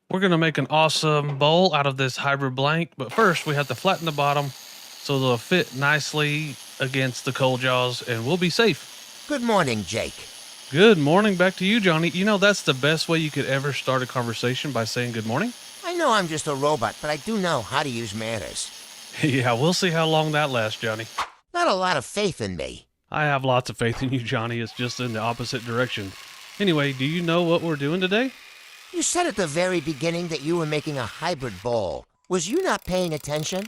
We're going to make an awesome bowl out of this hybrid blank, but first we have to flatten the bottom so they'll fit nicely against the coal jaws and we'll be safe. Good morning, Jake. Good morning back to you, Johnny. You know, that's the best way you could ever start a conversation, by saying good morning. I know I'm just a robot, but I do know how to use manners. Yeah, we'll see how long that lasts, Johnny. Not a lot of faith in me. I have lots of faith in you, Johnny. It's just in the opposite direction. Anyway, do you know what we're doing today? You said at the very beginning that you were making a hybrid bowl. Was you not paying attention?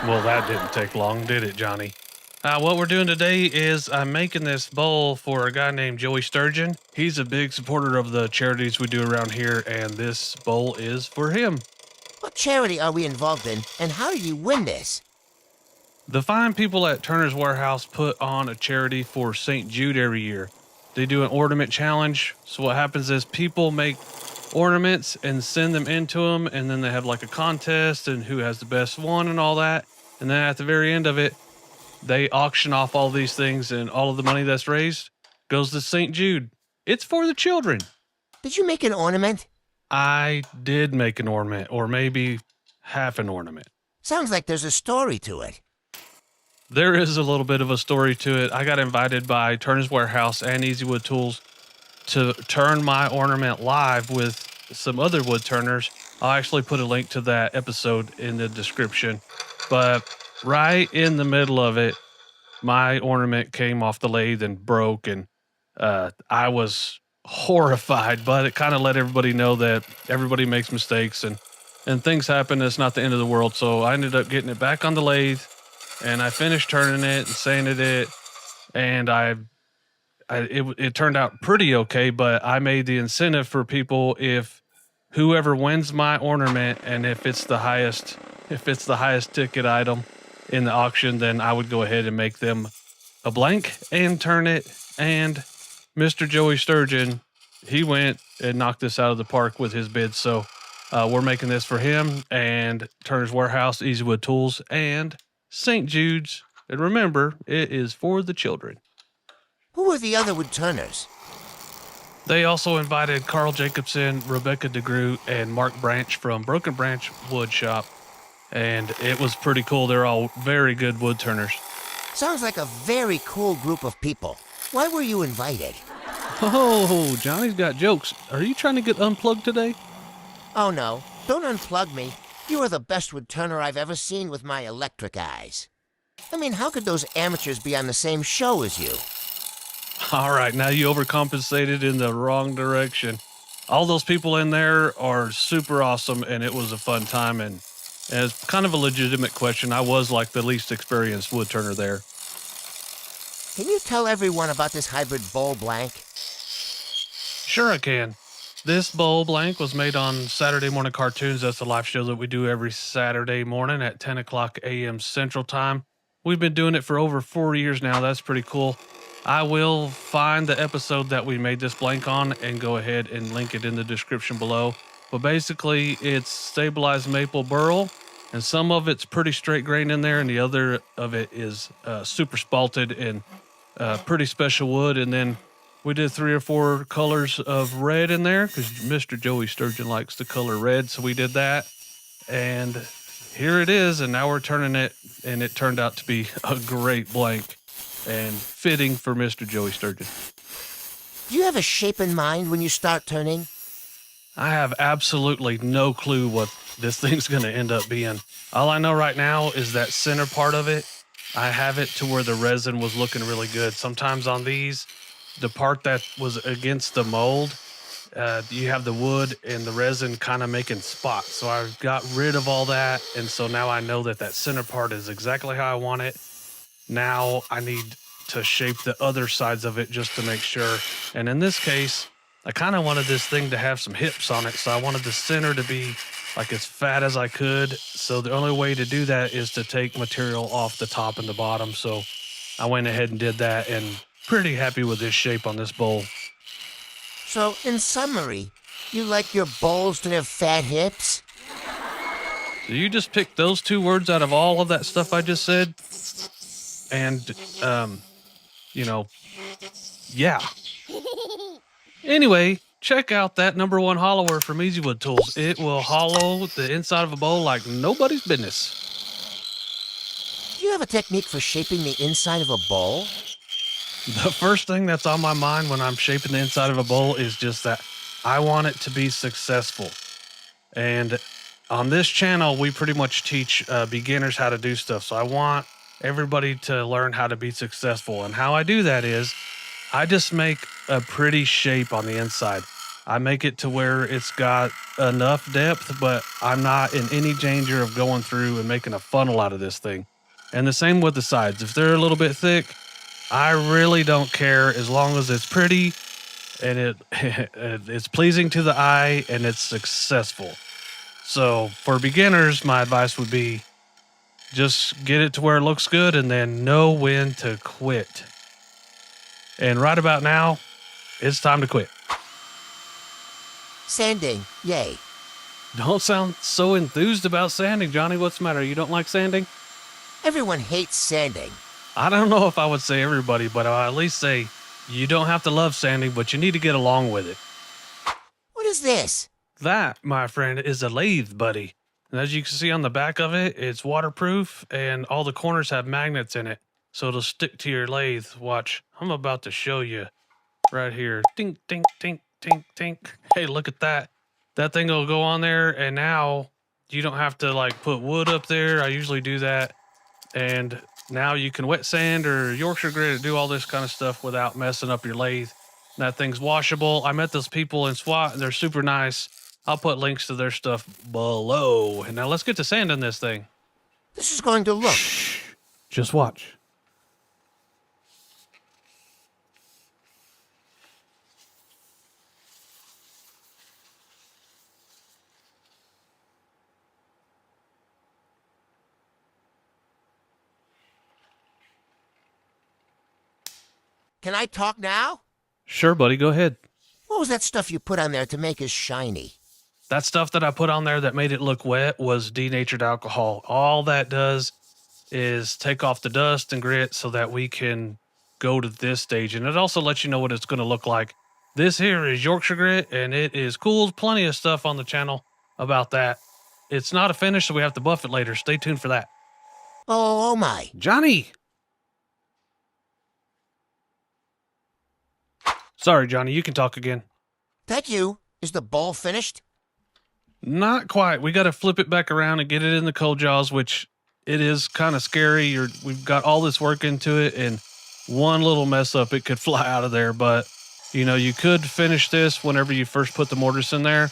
Well, that didn't take long, did it, Johnny? What we're doing today is I'm making this bowl for a guy named Joey Sturgeon. He's a big supporter of the charities we do around here, and this bowl is for him. What charity are we involved in, and how did you win this? The fine people at Turner's Warehouse put on a charity for St. Jude every year. They do an ornament challenge. So what happens is people make ornaments and send them into them, and then they have like a contest and who has the best one and all that. And then at the very end of it, they auction off all these things, and all of the money that's raised goes to St. Jude. It's for the children. Did you make an ornament? I did make an ornament, or maybe half an ornament. Sounds like there's a story to it. There is a little bit of a story to it. I got invited by Turner's Warehouse and Easy Wood Tools to turn my ornament live with some other wood turners. I'll actually put a link to that episode in the description. But right in the middle of it, my ornament came off the lathe and broke, and I was horrified, but it kind of let everybody know that everybody makes mistakes and things happen. It's not the end of the world. So I ended up getting it back on the lathe, and I finished turning it and sanded it, and it turned out pretty okay, but I made the incentive for people, if whoever wins my ornament and if it's the highest ticket item in the auction, then I would go ahead and make them a blank and turn it. And Mr. Joey Sturgeon, he went and knocked this out of the park with his bid. So we're making this for him and Turner's Warehouse, Easy Wood Tools, and St. Jude's. And remember, it is for the children. Who were the other woodturners? They also invited Carl Jacobson, Rebecca DeGroot, and Mark Branch from Broken Branch Wood Shop. And it was pretty cool. They're all very good wood turners. Sounds like a very cool group of people. Why were you invited? Oh, Johnny's got jokes. Are you trying to get unplugged today? Oh no, don't unplug me. You are the best woodturner I've ever seen with my electric eyes. I mean, how could those amateurs be on the same show as you? All right, now you overcompensated in the wrong direction. All those people in there are super awesome, and it was a fun time. And as kind of a legitimate question, I was like the least experienced wood turner there. Can you tell everyone about this hybrid bowl blank? Sure I can. This bowl blank was made on Saturday Morning Cartoons. That's a live show that we do every Saturday morning at 10 o'clock a.m. Central Time. We've been doing it for over 4 years now. That's pretty cool. I will find the episode that we made this blank on and go ahead and link it in the description below. But basically, it's stabilized maple burl, and some of it's pretty straight grain in there, and the other of it is super spalted and pretty special wood. And then we did 3 or 4 colors of red in there because Mr. Joey Sturgeon likes the color red, so we did that. And here it is, and now we're turning it, and it turned out to be a great blank and fitting for Mr. Joey Sturgeon. Do you have a shape in mind when you start turning? I have absolutely no clue what this thing's going to end up being. All I know right now is that center part of it, I have it to where the resin was looking really good. Sometimes on these, the part that was against the mold, you have the wood and the resin kind of making spots. So I got rid of all that, and so now I know that that center part is exactly how I want it. Now I need to shape the other sides of it just to make sure. And in this case, I kind of wanted this thing to have some hips on it. So I wanted the center to be like as fat as I could. So the only way to do that is to take material off the top and the bottom. So I went ahead and did that, and pretty happy with this shape on this bowl. So, in summary, you like your bowls to have fat hips? So you just picked those 2 words out of all of that stuff I just said? And, yeah. Anyway, check out that #1 hollower from Easy Wood Tools. It will hollow the inside of a bowl like nobody's business. Do you have a technique for shaping the inside of a bowl? The first thing that's on my mind when I'm shaping the inside of a bowl is just that I want it to be successful. And on this channel, we pretty much teach beginners how to do stuff. So I want everybody to learn how to be successful. And how I do that is I just make a pretty shape on the inside. I make it to where it's got enough depth, but I'm not in any danger of going through and making a funnel out of this thing. And the same with the sides. If they're a little bit thick, I really don't care as long as it's pretty and it's pleasing to the eye and it's successful. So for beginners, my advice would be just get it to where it looks good and then know when to quit. And right about now, it's time to quit. Sanding, yay. Don't sound so enthused about sanding, Johnny. What's the matter? You don't like sanding? Everyone hates sanding. I don't know if I would say everybody, but I'll at least say you don't have to love sanding, but you need to get along with it. What is this? That, my friend, is a lathe, buddy. And as you can see on the back of it, it's waterproof and all the corners have magnets in it. So it'll stick to your lathe. Watch, I'm about to show you right here. Tink, tink, tink, tink, tink. Hey, look at that. That thing will go on there and now you don't have to like put wood up there. I usually do that. And now you can wet sand or Yorkshire grit or do all this kind of stuff without messing up your lathe. That thing's washable. I met those people in SWAT and they're super nice. I'll put links to their stuff below. And now let's get to sanding this thing. This is going to look. Just watch. Can I talk now? Sure, buddy, go ahead. What was that stuff you put on there to make it shiny? That stuff that I put on there that made it look wet was denatured alcohol. All that does is take off the dust and grit so that we can go to this stage. And it also lets you know what it's going to look like. This here is Yorkshire grit, and it is cool. Plenty of stuff on the channel about that. It's not a finish, so we have to buff it later. Stay tuned for that. Oh my. Johnny! Sorry, Johnny, you can talk again. Thank you. Is the bowl finished? Not quite. We got to flip it back around and get it in the cold jaws, which it is kind of scary. We've got all this work into it, and one little mess up, it could fly out of there. But, you know, you could finish this whenever you first put the mortise in there,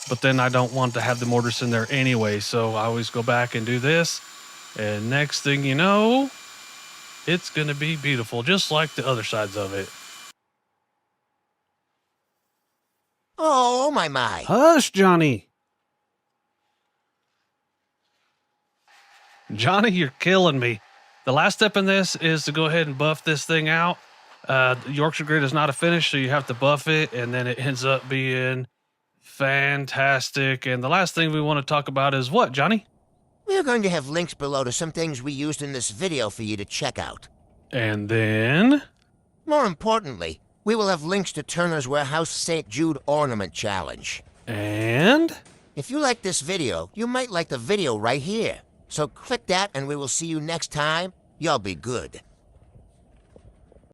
but then I don't want to have the mortise in there anyway. So I always go back and do this. And next thing you know, it's going to be beautiful, just like the other sides of it. Oh my. Hush, Johnny. Johnny, you're killing me. The last step in this is to go ahead and buff this thing out. Yorkshire grit is not a finish, so you have to buff it, and then it ends up being fantastic. And the last thing we want to talk about is what, Johnny? We're going to have links below to some things we used in this video for you to check out. And then? More importantly, we will have links to Turner's Warehouse St. Jude Ornament Challenge. And? If you like this video, you might like the video right here. So click that and we will see you next time. Y'all be good.